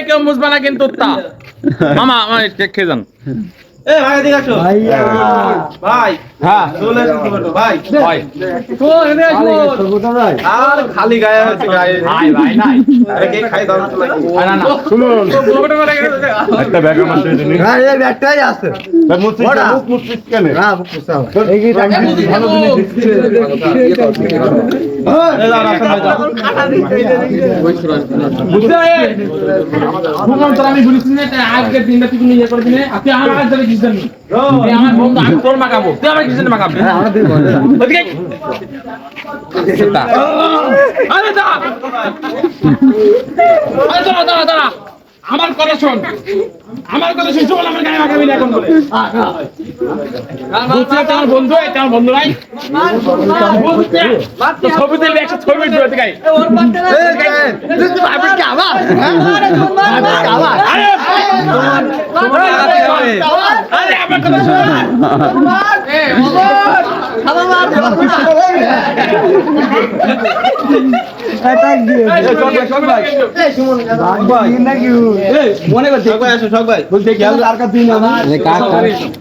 কেউ বুঝবে না কিন্তু তা মামা আমার খেয়ে যান এ ভাই এদিকে আসো ভাই হ্যাঁ চলে এসো ভাই ভাই তো এনে আসো আর খালি গায়ে আছে গায়ে ভাই ভাই নাই আরে কে খাই দাও তো লাগি না না শুনুন একটা ব্যাগ আমার দিয়ে দিন হ্যাঁ এই ব্যাগটাই আছে মুখ মুছিস কেন না বুঝছাও এই কি টাকা ভালো জিনিস দিচ্ছে এ দাও রাখো ভাই দাও বুঝতে ভগবান তোর আমি বলিস না আজকে দিনটা তুই নিয়ে করে দিনে তুই আমার কাছে যাবে কিছু জানি তুই আমার বন্ধু আমি তোর মাখাবো তুই আমার কিছু মাখাবি আমরা দুই বন্ধু ওদিকে আরে দা আরে দাঁড়া দাঁড়া আমার কথা শোন চল আমার গায়ে মাখাবি না এখন বলে বুঝছিস তোমার বন্ধু এটা আমার বন্ধু ভাই তো ছবি তুললে একটা ছবি তুলে দেখাই ওর পাতে না তুই ভাবি কি আবার আরে তোমার আবার আরে আরে আমার কথা শোন মনে করছি ভাই আসো সব ভাই বলতে কি আর কাজ দিন না